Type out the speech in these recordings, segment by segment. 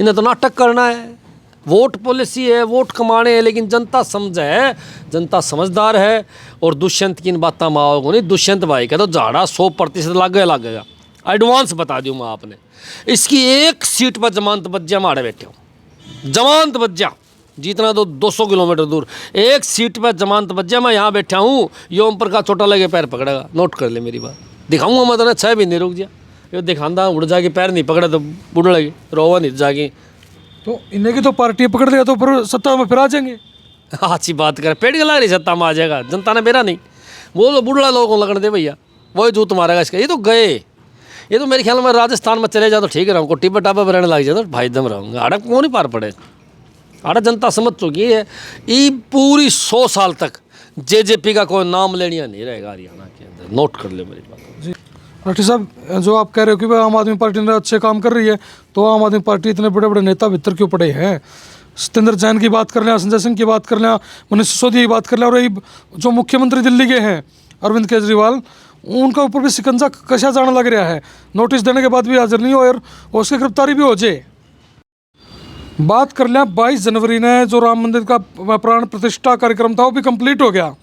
इन्हें तो नाटक करना है। वोट पॉलिसी है, वोट कमाने हैं, लेकिन जनता समझ है, जनता समझदार है। और दुष्यंत की इन बातें माओगे नहीं, दुष्यंत भाई का तो झाड़ा 100% लगेगा। एडवांस बता दूँ मैं आपने, इसकी एक सीट पर जमानत बज्जा मारे बैठे हो, जमानत बज्जा जीतना तो 200 किलोमीटर दूर, एक सीट पर जमानत बज्जा। मैं यहाँ बैठा हूँ, ये ओम प्रकाश छोटा लगे पैर पकड़ेगा, नोट कर ले मेरी बात। दिखाऊंगा मैं तो 6 महीने रुक जा, ये दिखाता उड़ जाके पैर नहीं पकड़े तो बुढ़ लगे रोवा नहीं जाके। तो इन्हें की तो पार्टी पकड़ लिया तो फिर सत्ता में फिर आ जाएंगे। अच्छी बात कर, पेड़ गला रही सत्ता में आ जाएगा, जनता ने बेरा नहीं। वो तो बुढ़ा लोगों को लगने दे भैया, वही जूत मारेगा इसका। ये तो गए, ये तो मेरे ख्याल में राजस्थान में चले जाओ तो ठीक रहूँ, टिब्बा टाबा पर रहने लग जाए तो भाई दम रहूँगा। आड़ा क्यों नहीं पार पड़े, आड़ा जनता समझ चुकी है। ये पूरी 100 साल तक जेजेपी का कोई नाम लेनिया नहीं रहेगा हरियाणा के अंदर, नोट कर ले मेरी बात। जी राठी साहब, जो आप कह रहे हो कि भाई आम आदमी पार्टी ने अच्छे काम कर रही है, तो आम आदमी पार्टी इतने बड़े बड़े नेता भीतर क्यों पड़े हैं? सत्येंद्र जैन की बात कर लें, संजय सिंह की बात कर लें, मनीष सिसोदिया की बात कर लें, और जो मुख्यमंत्री दिल्ली के हैं अरविंद केजरीवाल, उनका ऊपर भी शिकंजा कशा जाना लग रहा है। नोटिस देने के बाद भी हाजिर नहीं हो और उसकी गिरफ्तारी भी हो जाए। बात कर लें 22 जनवरी ने जो राम मंदिर का प्राण प्रतिष्ठा कार्यक्रम था वो भी कंप्लीट हो गया।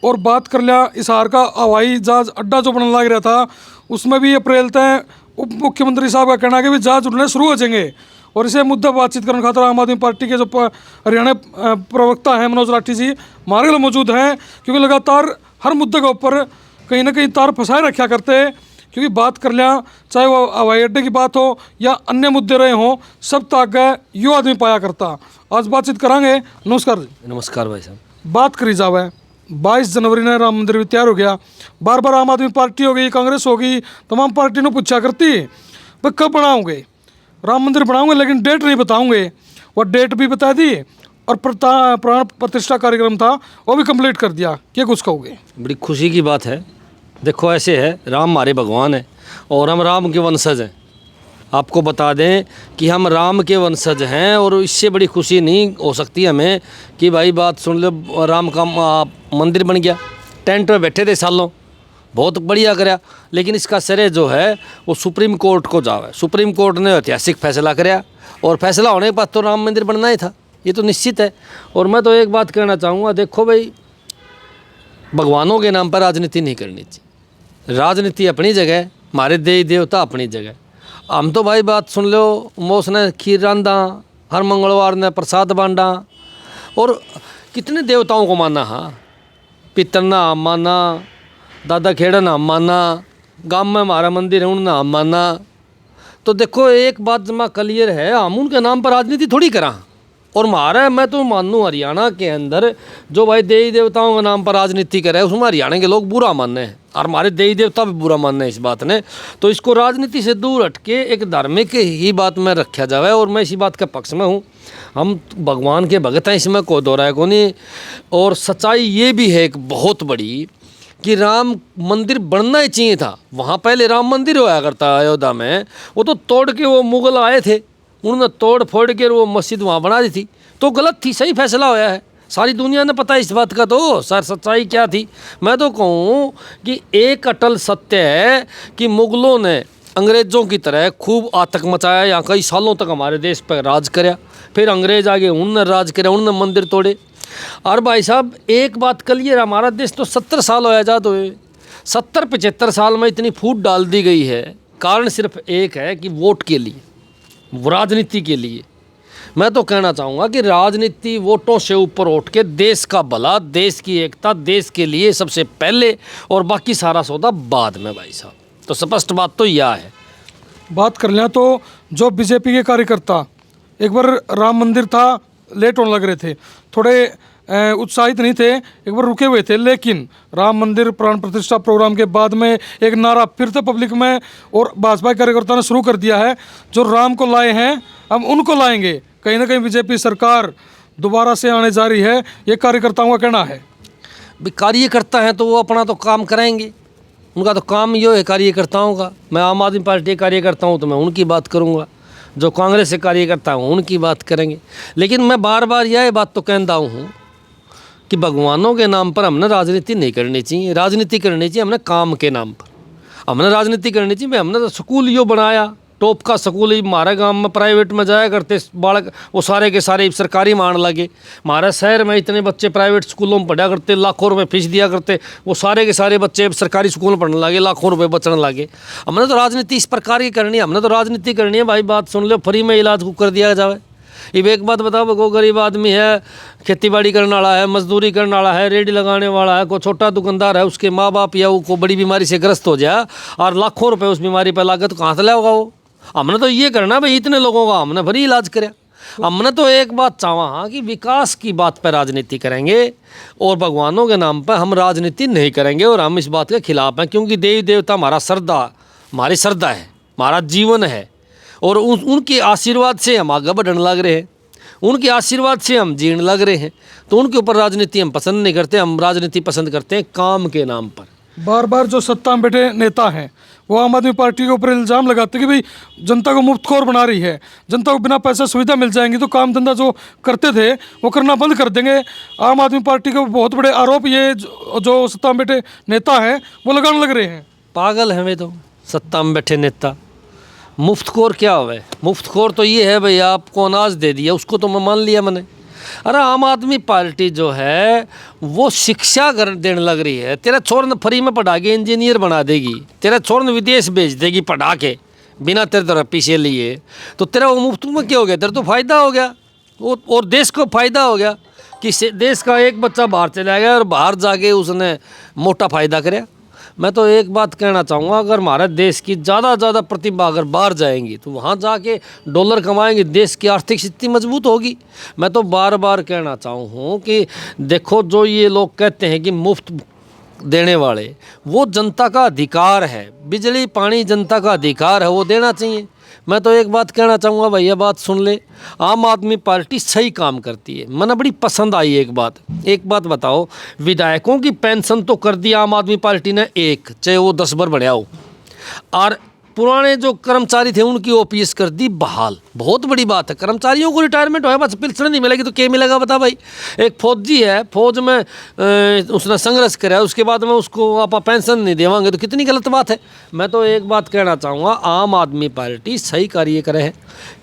और बात कर लिया हिसार का हवाई जहाज अड्डा जो बनने लग रहा था, उसमें भी अप्रैल तक उप मुख्यमंत्री साहब का कहना है कि भी जहाज उड़ने शुरू हो जाएंगे। और इसे मुद्दा बातचीत करने खातर आम आदमी पार्टी के जो हरियाणा प्रवक्ता हैं मनोज राठी जी हमारे लिए मौजूद हैं, क्योंकि लगातार हर मुद्दे के ऊपर कहीं ना कहीं तार फंसाए रखा करते हैं। क्योंकि बात कर लिया चाहे वो हवाई अड्डे की बात हो या अन्य मुद्दे रहे हों, सब तक यो आदमी पाया करता। आज बातचीत करांगे। नमस्कार जी। नमस्कार भाई साहब। बात करी जावे 22 जनवरी ने राम मंदिर भी तैयार हो गया। बार बार आम आदमी पार्टी हो गई, कांग्रेस हो गई, तमाम पार्टी ने पूछा करती भाई कब बनाओगे राम मंदिर, बनाओगे लेकिन डेट नहीं बताओगे। वो डेट भी बता दी और प्राण प्रतिष्ठा कार्यक्रम था वो भी कंप्लीट कर दिया। क्या कुछ कहोगे? बड़ी खुशी की बात है। देखो ऐसे है, राम हमारे भगवान हैं और हम राम के वंशज हैं। आपको बता दें कि हम राम के वंशज हैं, और इससे बड़ी खुशी नहीं हो सकती हमें कि भाई बात सुन लो, राम का मंदिर बन गया। टेंट में बैठे थे सालों, बहुत बढ़िया कराया, लेकिन इसका श्रेय जो है वो सुप्रीम कोर्ट को जावे। सुप्रीम कोर्ट ने ऐतिहासिक फैसला कराया, और फैसला होने के बाद तो राम मंदिर बनना ही था, ये तो निश्चित है। और मैं तो एक बात कहना चाहूँगा, देखो भाई, भगवानों के नाम पर राजनीति नहीं करनी चाहिए। राजनीति अपनी जगह, हमारे देवी देवता अपनी जगह। हम तो भाई बात सुन लो, मोस ने खीर रांधा, हर मंगलवार ने प्रसाद बांटा, और कितने देवताओं को माना। हाँ, पितर ना हम माना, दादा खेड़ा ना हम माना, गांव में हमारा मंदिर है उन्हें हम माना। तो देखो एक बात जमा क्लियर है, हम उनके नाम पर राजनीति थोड़ी करा। और हमारा, मैं तो मानूँ हरियाणा के अंदर जो भाई देवी देवताओं के नाम पर राजनीति करे, उसमें हरियाणा के लोग बुरा मानने हैं, और हमारे देवी देवता भी बुरा मानने हैं इस बात ने। तो इसको राजनीति से दूर हटके एक धार्मिक ही बात में रखा जाए, और मैं इसी बात के पक्ष में हूँ। हम भगवान के भगत हैं, इसमें कोई दो राय को नहीं। और सच्चाई ये भी है एक बहुत बड़ी कि राम मंदिर बनना ही चाहिए था। वहाँ पहले राम मंदिर होया करता अयोध्या में, वो तो तोड़ के वो मुगल आए थे, उन्होंने तोड़ फोड़ के वो मस्जिद वहाँ बना दी थी, तो गलत थी। सही फैसला होया है, सारी दुनिया ने पता है इस बात का। तो सर सच्चाई क्या थी, मैं तो कहूँ कि एक अटल सत्य है कि मुगलों ने अंग्रेज़ों की तरह खूब आतंक मचाया, यहाँ कई सालों तक हमारे देश पर राज कराया, फिर अंग्रेज़ आगे उन्होंने राज कराया, उन्होंने मंदिर तोड़े। और भाई साहब एक बात क्लियर, हमारा देश तो 70 साल हो आज़ाद हुए, 70-75 साल में इतनी फूट डाल दी गई है। कारण सिर्फ एक है कि वोट के लिए, राजनीति के लिए। मैं तो कहना चाहूँगा कि राजनीति वोटों से ऊपर उठ के देश का भला, देश की एकता, देश के लिए सबसे पहले, और बाकी सारा सौदा बाद में भाई साहब। तो स्पष्ट बात तो यह है। बात कर लें तो जो बीजेपी के कार्यकर्ता एक बार राम मंदिर था लेट होने लग रहे थे, थोड़े उत्साहित नहीं थे, एक बार रुके हुए थे, लेकिन राम मंदिर प्राण प्रतिष्ठा प्रोग्राम के बाद में एक नारा फिर से पब्लिक में और भाजपा कार्यकर्ताओं ने शुरू कर दिया है, जो राम को लाए हैं हम उनको लाएंगे। कहीं ना कहीं बीजेपी सरकार दोबारा से आने जा रही है, ये कार्यकर्ताओं का कहना है। कार्यकर्ता हैं तो वो अपना तो काम करेंगे, उनका तो काम ये है कार्यकर्ताओं का। मैं आम आदमी पार्टी के कार्यकर्ता हूँ तो मैं उनकी बात करूँगा, जो कांग्रेस से कार्यकर्ता हूँ उनकी बात करेंगे। लेकिन मैं बार बार यह बात तो कहता हूँ कि भगवानों के नाम पर हमने राजनीति नहीं करनी चाहिए। राजनीति करनी चाहिए हमने काम के नाम पर, हमने राजनीति करनी चाहिए। हमने तो स्कूल यो बनाया, टॉप का स्कूल ही हमारे गांव में प्राइवेट में जाया करते बालक, वो सारे के सारे सरकारी मान लगे। हमारे शहर में इतने बच्चे प्राइवेट स्कूलों में पढ़ा करते, लाखों रुपए फीस दिया करते, वो सारे के सारे बच्चे सरकारी स्कूल में पढ़ने लगे, लाखों रुपए बचने लगे। हमने तो राजनीति इस प्रकार की करनी है, हमने तो राजनीति करनी है भाई। बात सुन लो, फ्री में इलाज को कर दिया जाए। अब एक बात बताओ, कोई गरीब आदमी है, खेती बाड़ी करने वाला है, मजदूरी करने वाला है, रेडी लगाने वाला है, कोई छोटा दुकानदार है, उसके माँ बाप या वो बड़ी बीमारी से ग्रस्त हो जाए और लाखों रुपए उस बीमारी पर लागत, कहाँ से लाएगा वो? हमने तो ये करना भाई, इतने लोगों का हमने फ्री इलाज कराया। हमने तो एक बात चाहा हाँ कि विकास की बात पर राजनीति करेंगे और भगवानों के नाम पर हम राजनीति नहीं करेंगे, और हम इस बात के खिलाफ हैं। क्योंकि देवी देवता हमारा श्रद्धा, हमारी श्रद्धा है, हमारा जीवन है, और उनके आशीर्वाद से हम आगे बढ़ने लग रहे हैं, उनके आशीर्वाद से हम जीने लग रहे हैं। तो उनके ऊपर राजनीति हम पसंद नहीं करते, हम राजनीति पसंद करते हैं काम के नाम पर। बार बार जो सत्ता में बैठे नेता हैं वो आम आदमी पार्टी के ऊपर इल्ज़ाम लगाते हैं कि भाई जनता को मुफ्तखोर बना रही है, जनता को बिना पैसा सुविधा मिल जाएंगी तो काम धंधा जो करते थे वो करना बंद कर देंगे। आम आदमी पार्टी के बहुत बड़े आरोप ये जो सत्ता में बैठे नेता हैं वो लगाने लग रहे हैं। पागल हैं वे तो, सत्ता में बैठे नेता। मुफ्तखोर क्या हुआ है? मुफ्तखोर तो ये है भाई, आपको अनाज दे दिया, उसको तो मैं मान लिया मैंने। अरे आम आदमी पार्टी जो है वो शिक्षा देने लग रही है। तेरा छोर ने फ्री में पढ़ा के इंजीनियर बना देगी, तेरा छोर ने विदेश भेज देगी पढ़ा के बिना तेरे तरह पीछे लिए, तो तेरा वो मुफ्त में क्या हो गया? तेरा तो फ़ायदा हो गया, और देश को फ़ायदा हो गया कि देश का एक बच्चा बाहर चला गया और बाहर जाके उसने मोटा फ़ायदा कराया। मैं तो एक बात कहना चाहूँगा, अगर हमारे देश की ज़्यादा प्रतिभा अगर बाहर जाएंगी तो वहाँ जाके डॉलर कमाएंगे, देश की आर्थिक स्थिति मजबूत होगी। मैं तो बार बार कहना चाहूँ कि देखो, जो ये लोग कहते हैं कि मुफ्त देने वाले, वो जनता का अधिकार है, बिजली पानी जनता का अधिकार है, वो देना चाहिए। मैं तो एक बात कहना चाहूँगा भैया, बात सुन ले, आम आदमी पार्टी सही काम करती है, मैंने बड़ी पसंद आई एक बात बताओ, विधायकों की पेंशन तो कर दी आम आदमी पार्टी ने एक, चाहे वो 10 बार बढ़िया हो, और पुराने जो कर्मचारी थे उनकी ओपीएस कर दी बहाल। बहुत बड़ी बात है, कर्मचारियों को रिटायरमेंट हो बस पेंशन नहीं मिलेगी तो क्या मिलेगा बता भाई। एक फौजी है, फौज में उसने संघर्ष कराया, उसके बाद में उसको आप पेंशन नहीं देवांगे तो कितनी गलत बात है। मैं तो एक बात कहना चाहूँगा, आम आदमी पार्टी सही कार्य करे है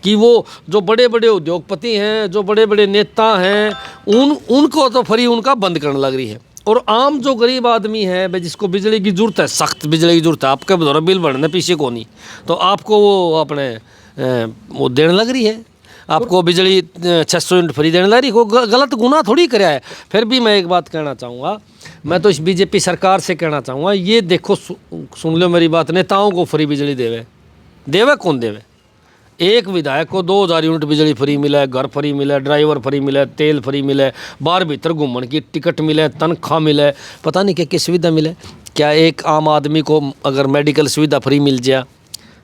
कि वो जो बड़े बड़े उद्योगपति हैं, जो बड़े बड़े नेता हैं, उनको तो फ्री उनका बंद करने लग रही है, और आम जो गरीब आदमी है भाई, जिसको बिजली की ज़रूरत है, सख्त बिजली की ज़रूरत है, आपके बदौर बिल बढ़ने पीछे को नहीं, तो आपको वो अपने वो देने लग रही है, आपको बिजली 600 यूनिट फ्री देने लग रही है। कोई गलत गुनाह थोड़ी कराया है। फिर भी मैं एक बात कहना चाहूँगा, मैं तो इस बीजेपी सरकार से कहना चाहूँगा, ये देखो सुन लो मेरी बात, नेताओं को फ्री बिजली देवे कौन देवे? एक विधायक को 2000 यूनिट बिजली फ्री मिला है, घर फ्री मिला है, ड्राइवर फ्री मिला है, तेल फ्री मिला है, बाहर भीतर घूमने की टिकट मिले है, तनख्वाह मिले है, पता नहीं क्या सुविधा मिले। क्या एक आम आदमी को अगर मेडिकल सुविधा फ्री मिल जाए,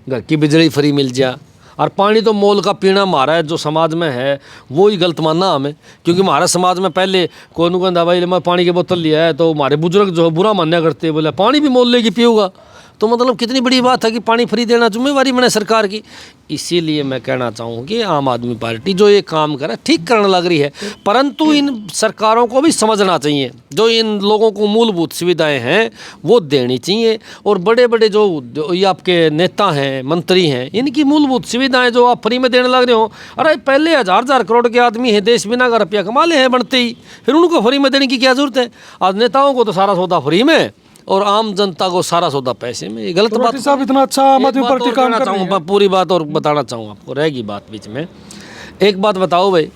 घर की बिजली फ्री मिल जाए, और पानी तो मोल का पीना हमारा है जो समाज में है, वो ही गलत मानना हमें। क्योंकि हमारे समाज में पहले कौन कहता भाई मैं पानी की बोतल लिया है, तो हमारे बुजुर्ग जो है बुरा मान्या करते हैं, बोले पानी भी मोल लेके पियूगा, तो मतलब कितनी बड़ी बात है कि पानी फ्री देना जिम्मेवारी बने सरकार की। इसीलिए मैं कहना चाहूँ कि आम आदमी पार्टी जो ये काम करे ठीक करने लग रही है, परंतु इन सरकारों को भी समझना चाहिए, जो इन लोगों को मूलभूत सुविधाएं हैं वो देनी चाहिए। और बड़े बड़े जो ये आपके नेता हैं, मंत्री हैं, इनकी मूलभूत सुविधाएं जो आप फ्री में देने लग रहे हो, अरे पहले 1000 करोड़ के आदमी है, देश बिना का रुपया कमा ले हैं बनते ही, फिर उनको फ्री में देने की क्या जरूरत है? आज नेताओं को तो सारा सौदा फ्री में और आम जनता को सारा सौदा पैसे में, ये गलत बात। साहब इतना अच्छा आम आदमी पार्टी काम कर रही है। पूरी बात और बताना चाहूँ आपको, रहेगी बात बीच में। एक बात बताओ भाई,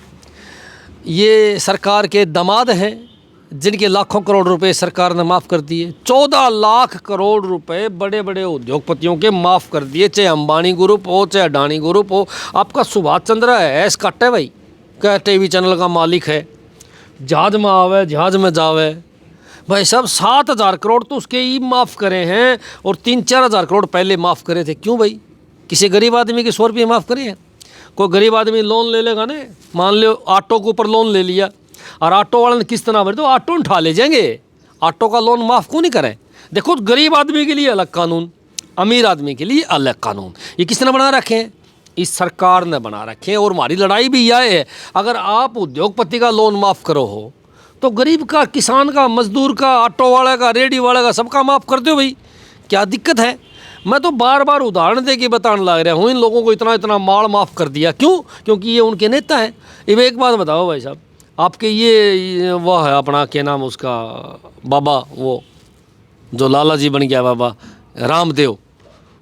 ये सरकार के दामाद हैं जिनके लाखों करोड़ रुपए सरकार ने माफ़ कर दिए, 14 लाख करोड़ रुपए बड़े बड़े उद्योगपतियों के माफ़ कर दिए, चाहे अंबानी ग्रुप हो, चाहे अडानी ग्रुप हो। आपका सुभाष चंद्र है एस कट है भाई, क्या टीवी चैनल का मालिक है, जहाज में आवे जहाज में जावे भाई साहब, 7000 करोड़ तो उसके ही माफ़ करे हैं, और 3-4 हज़ार करोड़ पहले माफ़ करे थे। क्यों भाई? किसी गरीब आदमी के 100 रुपये माफ़ करे हैं? कोई गरीब आदमी लोन ले लेगा ना, मान लो ऑटो के ऊपर लोन ले लिया और ऑटो वाले ने किस्त ना भरे तो ऑटो उठा ले जाएंगे, ऑटो का लोन माफ़ क्यों नहीं करें? देखो गरीब आदमी के लिए अलग कानून, अमीर आदमी के लिए अलग कानून, ये किसने बना रखे हैं? इस सरकार ने बना रखे हैं। और हमारी लड़ाई भी यह है, अगर आप उद्योगपति का लोन माफ़ करो हो तो गरीब का, किसान का, मजदूर का, ऑटो वाले का, रेडी वाले का, सबका माफ़ कर दो भाई, क्या दिक्कत है? मैं तो बार बार उदाहरण दे के बताने लग रहा हूँ, इन लोगों को इतना इतना माल माफ़ कर दिया क्यों? क्योंकि ये उनके नेता हैं। अब एक बात बताओ भाई साहब, आपके ये वह है अपना क्या नाम उसका बाबा, वो जो लाला जी बन गया बाबा रामदेव,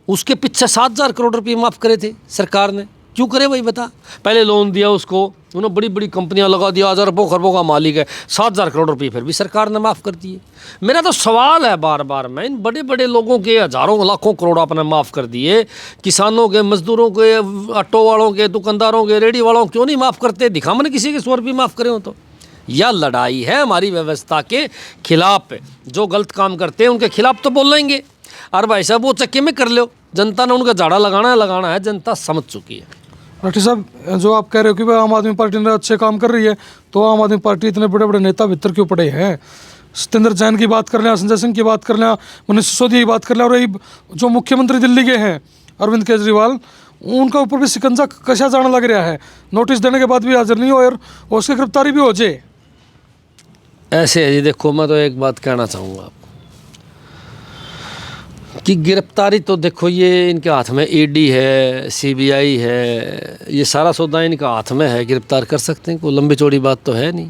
उसके पीछे 7,000 करोड़ रुपये माफ़ करे थे सरकार ने। क्यों करे भाई बता? पहले लोन दिया उसको, उन्होंने बड़ी बड़ी कंपनियां लगा दिया, हज़ार अरबों खरबों का मालिक है, 7,000 करोड़ रुपये फिर भी सरकार ने माफ़ कर दिए। मेरा तो सवाल है बार बार, मैं इन बड़े बड़े लोगों के हज़ारों लाखों करोड़ आपने माफ़ कर दिए, किसानों के, मजदूरों के, ऑटो वालों के, दुकानदारों के, रेडी वालों क्यों नहीं माफ़ करते? दिखा मैंने किसी के 100 रुपये माफ़ करे हो तो। यह लड़ाई है हमारी व्यवस्था के खिलाफ। जो गलत काम करते हैं उनके खिलाफ तो बोल लेंगे, और भाई साहब वो चक्के में कर लो, जनता ने उनका झाड़ा लगाना है, जनता समझ चुकी है। राठी साहब, जो आप कह रहे हो कि भाई आम आदमी पार्टी ने अच्छे काम कर रही है, तो आम आदमी पार्टी इतने बड़े बड़े नेता भीतर क्यों पड़े हैं? सत्येंद्र जैन की बात कर लें, संजय सिंह की बात कर लें, मनीष सिसोदिया की बात कर लें, और यही जो मुख्यमंत्री दिल्ली के हैं अरविंद केजरीवाल, उनका ऊपर भी शिकंजा कशा जाना लग रहा है। नोटिस देने के बाद भी हाजिर नहीं हो और उसकी गिरफ्तारी भी हो जाए। ऐसे है जी, देखो मैं तो एक बात कहना चाहूँगा आपको कि गिरफ्तारी तो देखो ये इनके हाथ में ईडी है, सीबीआई है, ये सारा सौदा इनका हाथ में है, गिरफ्तार कर सकते हैं, कोई लंबी चौड़ी बात तो है नहीं।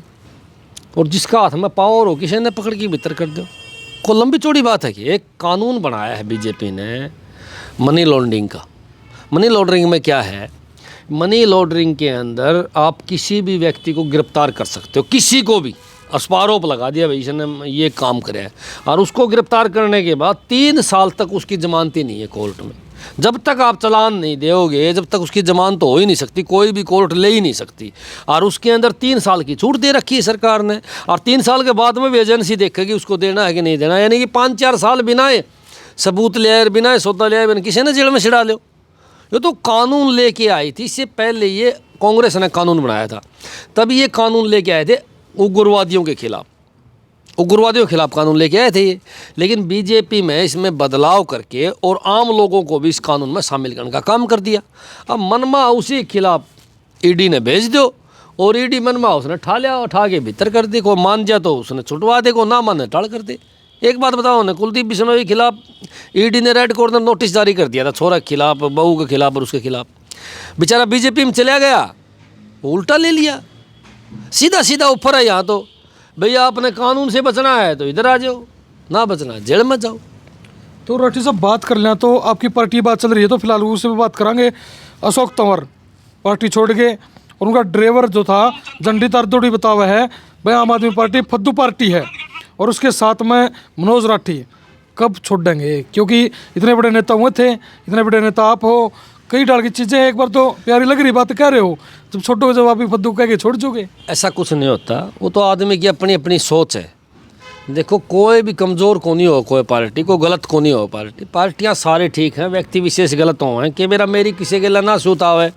और जिसका हाथ में पावर हो किसी ने पकड़ के भीतर कर दो, कोई लंबी चौड़ी बात है कि एक कानून बनाया है बीजेपी ने मनी लॉन्ड्रिंग का। मनी लॉन्ड्रिंग में क्या है? मनी लॉन्ड्रिंग के अंदर आप किसी भी व्यक्ति को गिरफ्तार कर सकते हो, किसी को भी आरोप लगा दिया भाई इसने ये काम करे है, और उसको गिरफ्तार करने के बाद 3 साल तक उसकी जमानत ही नहीं है कोर्ट में। जब तक आप चालान नहीं दोगे, जब तक उसकी जमानत तो हो ही नहीं सकती, कोई भी कोर्ट ले ही नहीं सकती। और उसके अंदर 3 साल की छूट दे रखी है सरकार ने, और 3 साल के बाद में भी एजेंसी देखेगी उसको देना है कि नहीं देना। यानी कि 5-4 साल बिना सबूत ले आए, बिना सौदा ले आए, बिना किसी ने जेल में छिड़ा लो। ये तो कानून लेके आई थी, इससे पहले ये कांग्रेस ने कानून बनाया था, तब ये कानून लेके आए थे उग्रवादियों के खिलाफ, उग्रवादियों के खिलाफ कानून लेके आए थे ये। लेकिन बीजेपी में इसमें बदलाव करके और आम लोगों को भी इस कानून में शामिल करने का काम कर दिया। अब मनमा उसी खिलाफ ईडी ने भेज दो, और ईडी मनमा उसने ठा लिया, उठा के भीतर कर दे, को मान जा तो उसने छुटवा दे, को ना माने टाल कर दे। एक बात बताओ ना, कुलदीप बिश्नोई के खिलाफ ईडी ने रेड कॉर्नर नोटिस जारी कर दिया था, छोरा के खिलाफ, बहू के खिलाफ और उसके खिलाफ। बेचारा बीजेपी में चला गया, उल्टा ले लिया, सीधा सीधा ऊपर है। यहाँ तो भैया आपने कानून से बचना है तो इधर आ जाओ, ना बचना जेल में जाओ। तो राठी साहब बात कर लें तो आपकी पार्टी बात चल रही है, तो फिलहाल उससे भी बात करेंगे। अशोक तंवर पार्टी छोड़ के, और उनका ड्राइवर जो था झंडी तारदोड़ी बता हुआ है भाई आम आदमी पार्टी फद्दू पार्टी है, और उसके साथ में मनोज राठी। कब छोड़ेंगे? क्योंकि इतने बड़े नेता हुए थे, इतने बड़े नेता आप हो, कई डाल की चीज़ें एक बार तो प्यारी लग रही बात कह रहे हो, जब छोटो जब आप भी फद्दू कह के छोड़ चुके। ऐसा कुछ नहीं होता, वो तो आदमी की अपनी अपनी सोच है। देखो कोई भी कमज़ोर को नहीं हो, कोई पार्टी को गलत को नहीं हो, पार्टियाँ सारे ठीक हैं, व्यक्ति विशेष गलत हो हैं। कि मेरी किसी के ना सूत आवे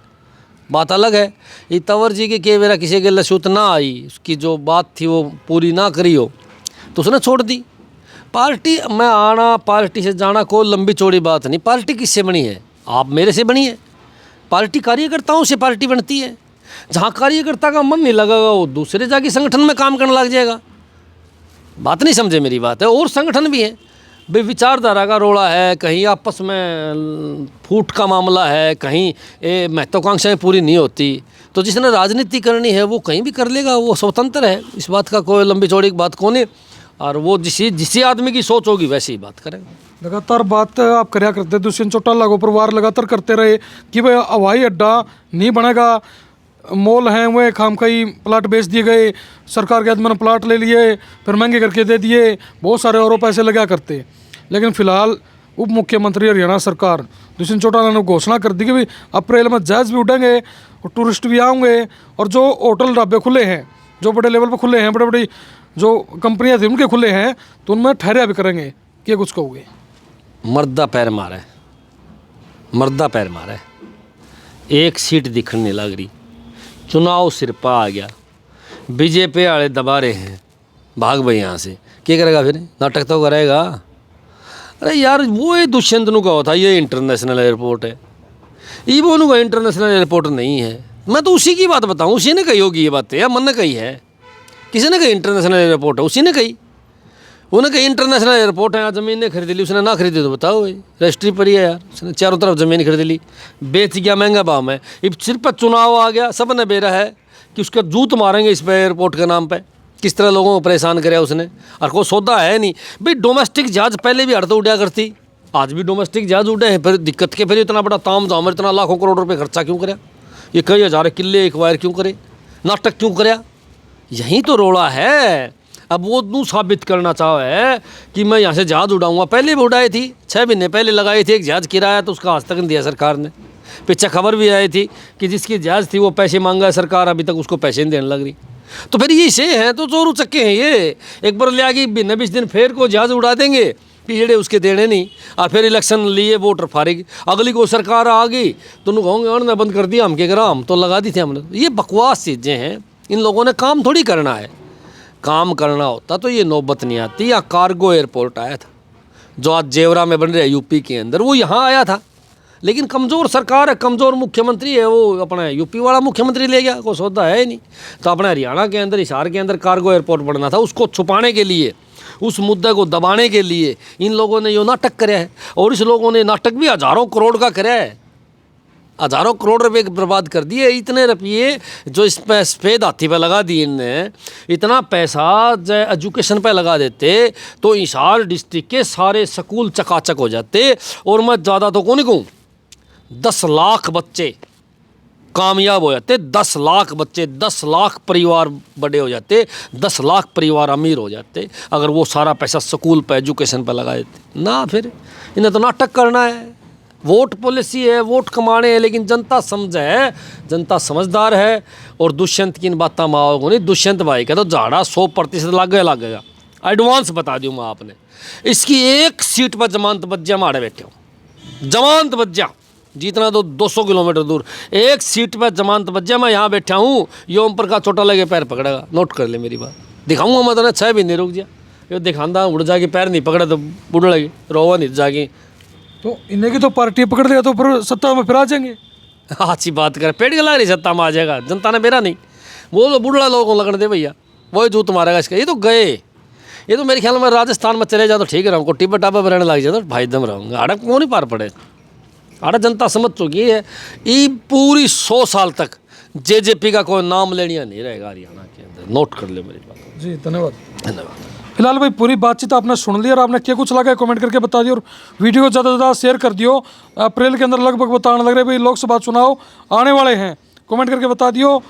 बात अलग है। ये तंवर जी के मेरा किसी के सूत ना आई, उसकी जो बात थी वो पूरी ना करी हो तो उसने छोड़ दी। पार्टी में आना, पार्टी से जाना कोई लंबी चौड़ी बात नहीं। पार्टी किससे बनी है? आप मेरे से बनी है। पार्टी कार्यकर्ताओं से पार्टी बनती है। जहाँ कार्यकर्ता का मन नहीं लगेगा वो दूसरे जाके संगठन में काम करने लग जाएगा। बात नहीं समझे मेरी बात है। और संगठन भी है भाई, विचारधारा का रोड़ा है, कहीं आपस में फूट का मामला है, कहीं महत्वाकांक्षाएं पूरी नहीं होती, तो जिसने राजनीति करनी है वो कहीं भी कर लेगा, वो स्वतंत्र है। इस बात का कोई लंबी चौड़ी बात कौन है, और वो जिस आदमी की सोच होगी वैसे ही बात करेगा। लगातार बात आप कराया करते, दुष्यंत चौटाला को परिवार लगातार करते रहे कि भाई हवाई अड्डा नहीं बनेगा, मॉल हैं वो खाम खाई प्लाट बेच दिए गए, सरकार के आदमी ने प्लाट ले लिए, फिर महंगे करके दे दिए, बहुत सारे और पैसे लगा करते। लेकिन फिलहाल उप मुख्यमंत्री हरियाणा सरकार दुष्यंत चौटाला ने घोषणा कर दी कि भाई अप्रैल में जहाज भी उड़ेंगे और टूरिस्ट भी आएंगे, और जो होटल ढाबे खुले हैं, जो बड़े लेवल पर खुले हैं, बड़े बड़ी जो कंपनियां थी उनके खुले हैं, तो उनमें ठहरिया भी करेंगे। क्या कुछ कहोगे? मर्दा पैर मारे, मर्दा पैर मारे, एक सीट दिखने नहीं लग रही, चुनाव सिर पर आ गया, बीजेपी वाले दबा रहे हैं, भाग भाई यहाँ से। क्या करेगा फिर? नाटक तो करेगा। अरे यार वो ये दुष्यंत नु कहा था ये इंटरनेशनल एयरपोर्ट है, ये वो नु इंटरनेशनल एयरपोर्ट नहीं है। मैं तो उसी की बात बताऊँ, उसी ने कही होगी ये बात, या मन ने कही है, किसी ने कही इंटरनेशनल एयरपोर्ट है, उसी ने कही। उन्हें कहीं इंटरनेशनल एयरपोर्ट है, ज़मीन ने खरीद ली, उसने ना खरीदी तो बताओ भाई, रजिस्ट्री पर ही है यार, उसने चारों तरफ ज़मीन खरीद ली, बेच गया महंगा भाव में। अब सिर्फ पर चुनाव आ गया, सब ने बेरा है कि उसका जूत मारेंगे इस पर एयरपोर्ट के नाम पर। किस तरह लोगों को परेशान कराया उसने, और कोई सौदा है नहीं भाई। डोमेस्टिक जहाज पहले भी हड़ता उड़ा करती, आज भी डोमेस्टिक जहाज उड़े हैं, फिर दिक्कत के फिर इतना बड़ा ताम झाम, इतना लाखों करोड़ रुपये खर्चा क्यों कराया, ये कई हज़ार किले एक्वायर क्यों करे, नाटक क्यों कराया, यही तो रोड़ा है। अब वो नू साबित करना चाहे कि मैं यहाँ से जहाज़ उड़ाऊंगा, पहले भी उड़ाई थी, 6 महीने पहले लगाई थी एक जहाज़ किराया, तो उसका आज तक नहीं दिया सरकार ने। पीछे खबर भी आई थी कि जिसकी जहाज़ थी वो पैसे मांगा है सरकार, अभी तक उसको पैसे नहीं देने लग रही। तो फिर ये से हैं तो चोरू चक्के हैं ये, एक बार ले आगे 20 दिन फिर को जहाज़ उड़ा देंगे कि जेड़े उसके देने नहीं, और फिर इलेक्शन लिए वोटर फारेगी, अगली को सरकार आ गई तो उन्होंने कहोगे उन्होंने बंद कर दिया, हम क्या करा, हम तो लगा दी थी हमने। ये बकवास चीज़ें हैं, इन लोगों ने काम थोड़ी करना है, काम करना होता तो ये नौबत नहीं आती। या कार्गो एयरपोर्ट आया था जो आज जेवरा में बन रहा है यूपी के अंदर, वो यहाँ आया था, लेकिन कमज़ोर सरकार है, कमज़ोर मुख्यमंत्री है, वो अपना यूपी वाला मुख्यमंत्री ले गया, कोई सौदा है ही नहीं। तो अपने हरियाणा के अंदर, हिसार के अंदर कार्गो एयरपोर्ट बनना था, उसको छुपाने के लिए, उस मुद्दे को दबाने के लिए इन लोगों ने यो नाटक कराया है। और इस लोगों ने नाटक भी हज़ारों करोड़ का कराया है, हज़ारों करोड़ रुपए बर्बाद कर दिए। इतने रुपये जो इस पर सफ़ेद हाथी पे लगा दिए इनने, इतना पैसा एजुकेशन पे लगा देते तो हिसार डिस्ट्रिक्ट के सारे स्कूल चकाचक हो जाते। और मैं ज़्यादा तो कौन कहूँ, 10 लाख बच्चे कामयाब हो जाते, 10 लाख बच्चे, 10 लाख परिवार बड़े हो जाते, 10 लाख परिवार अमीर हो जाते अगर वो सारा पैसा स्कूल पे एजुकेशन पे लगा देते ना। फिर इन्हें तो नाटक करना है, वोट पॉलिसी है, वोट कमाने हैं, लेकिन जनता समझे है, जनता समझदार है। और दुष्यंत की इन बातें माओगे नहीं, दुष्यंत भाई का तो झाड़ा 100% लगेगा। एडवांस बता दूँ मैं आपने, इसकी एक सीट पर जमानत बज्जा मारे बैठे हो, जमानत बज्जा जीतना तो 200 किलोमीटर दूर, एक सीट पर जमानत बज्जा, मैं यहाँ बैठा हूँ, ये ओम प्रकाश छोटा लगे पैर पकड़ेगा, नोट कर ले मेरी बात, दिखाऊंगा मैं तो 6 महीने रुक जा, ये दिखाता उड़ जाके पैर नहीं पकड़े तो बुढ़ लगे, रोवा नहीं जाके। तो इन्हें की तो पार्टी पकड़ लिया तो फिर सत्ता में फिर आ जाएंगे। अच्छी बात कर, पेड़ गला रही सत्ता में आ जाएगा, जनता ने मेरा नहीं, वो तो बुढ़ा लोगों को लगने दे भैया, वही जूत मारेगा इसका। ये तो गए, ये तो मेरे ख्याल में राजस्थान में चले जाए तो ठीक रहूँ, टिब्बा टाबा पर रहने लग जाए तो भाई दम रहूँगा, आड़ा कौन ही पार पड़े। आड़ा जनता समझ चुकी है, ये पूरी 100 साल तक जेजेपी का कोई नाम लेनिया नहीं रहेगा हरियाणा के अंदर, नोट कर ले मेरी बात। जी धन्यवाद। धन्यवाद। फिलहाल भाई पूरी बातचीत आपने सुन ली और आपने क्या कुछ लगा है कमेंट करके बता दियो, और वीडियो को ज़्यादा से ज़्यादा शेयर कर दियो। अप्रैल के अंदर लगभग बताने लग रहे भाई लोकसभा चुनाव आने वाले हैं, कमेंट करके बता दियो।